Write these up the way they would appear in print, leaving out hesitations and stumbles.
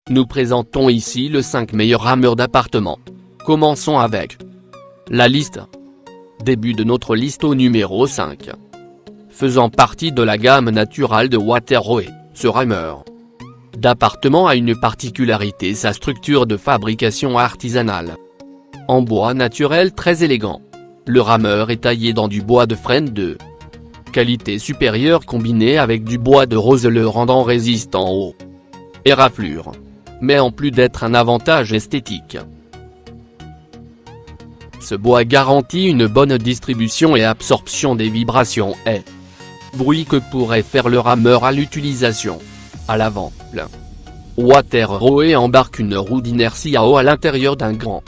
Nous présentons ici les 5 meilleurs rameurs d'appartements. Commençons avec la liste. Début de notre liste au numéro 5. Faisant partie de la gamme naturale de Waterroe, ce rameur d'appartement a une particularité, sa structure de fabrication artisanale. En bois naturel très élégant, le rameur est taillé dans du bois de frêne de qualité supérieure combiné avec du bois de rose, le rendant résistant aux éraflures, mais en plus d'être un avantage esthétique. Ce bois garantit une bonne distribution et absorption des vibrations et bruits que pourrait faire le rameur à l'utilisation. À l'avant, le Waterroe embarque une roue d'inertie à eau à l'intérieur d'un grand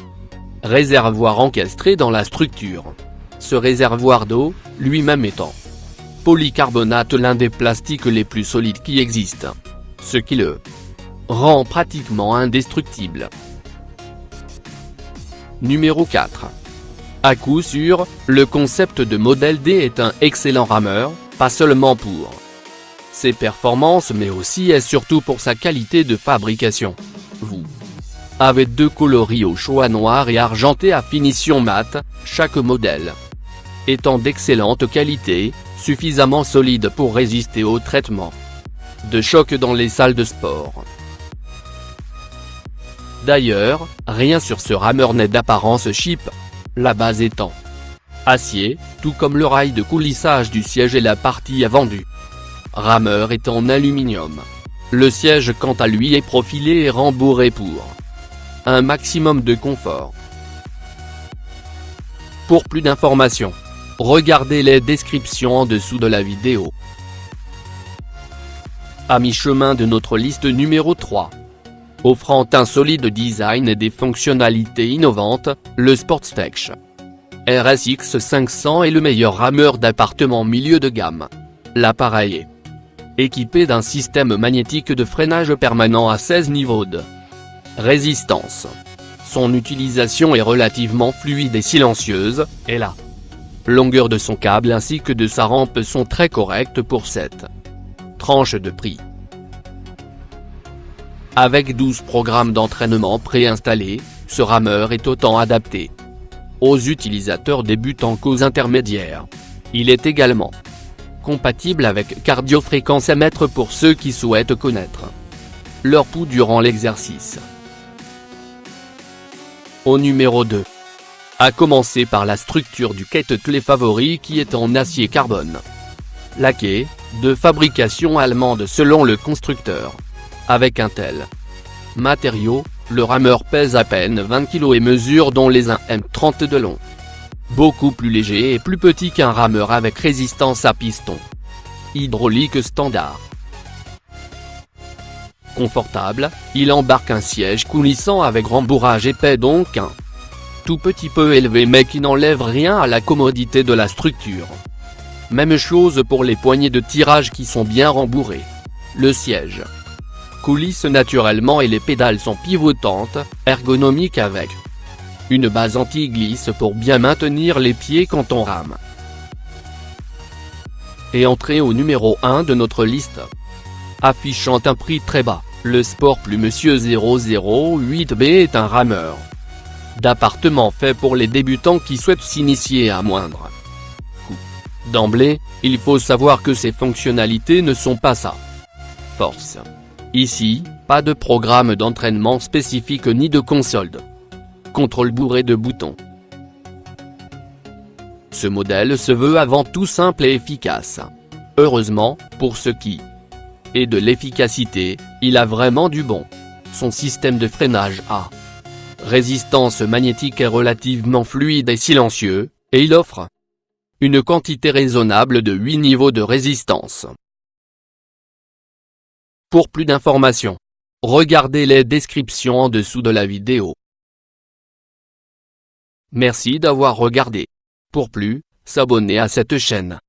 réservoir encastré dans la structure. Ce réservoir d'eau, lui-même étant polycarbonate, l'un des plastiques les plus solides qui existent, ce qui le rend pratiquement indestructible. Numéro 4. À coup sûr, le concept de Model D est un excellent rameur, pas seulement pour ses performances mais aussi et surtout pour sa qualité de fabrication. Vous avez 2 coloris au choix noir et argenté à finition mate, chaque modèle étant d'excellente qualité, suffisamment solide pour résister au traitement de choc dans les salles de sport. D'ailleurs, rien sur ce rameur n'est d'apparence cheap, la base étant acier, tout comme le rail de coulissage du siège et la partie avant du rameur est en aluminium. Le siège quant à lui est profilé et rembourré pour un maximum de confort. Pour plus d'informations, regardez les descriptions en dessous de la vidéo. À mi-chemin de notre liste numéro 3. Offrant un solide design et des fonctionnalités innovantes, le Sportstech RSX 500 est le meilleur rameur d'appartement milieu de gamme. L'appareil est équipé d'un système magnétique de freinage permanent à 16 niveaux de résistance. Son utilisation est relativement fluide et silencieuse, et la longueur de son câble ainsi que de sa rampe sont très correctes pour cette tranche de prix. Avec 12 programmes d'entraînement préinstallés, ce rameur est autant adapté aux utilisateurs débutants qu'aux intermédiaires. Il est également compatible avec cardiofréquencemètre pour ceux qui souhaitent connaître leur pouls durant l'exercice. Au numéro 2. À commencer par la structure du Kettle favori qui est en acier carbone laqué, de fabrication allemande selon le constructeur. Avec un tel matériau, le rameur pèse à peine 20 kg et mesure dont les 1,30 m de long. Beaucoup plus léger et plus petit qu'un rameur avec résistance à piston hydraulique standard. Confortable, il embarque un siège coulissant avec rembourrage épais, donc un tout petit peu élevé mais qui n'enlève rien à la commodité de la structure. Même chose pour les poignées de tirage qui sont bien rembourrées. Le siège coulisse naturellement et les pédales sont pivotantes, ergonomiques avec une base anti-glisse pour bien maintenir les pieds quand on rame. Et entrée au numéro 1 de notre liste. Affichant un prix très bas, le Sport Plus Monsieur 008B est un rameur d'appartement fait pour les débutants qui souhaitent s'initier à moindre coût. D'emblée, il faut savoir que ses fonctionnalités ne sont pas sa force. Ici, pas de programme d'entraînement spécifique ni de console de contrôle bourré de boutons. Ce modèle se veut avant tout simple et efficace. Heureusement, pour ce qui est de l'efficacité, il a vraiment du bon. Son système de freinage à résistance magnétique est relativement fluide et silencieux, et il offre une quantité raisonnable de 8 niveaux de résistance. Pour plus d'informations, regardez les descriptions en dessous de la vidéo. Merci d'avoir regardé. Pour plus, s'abonner à cette chaîne.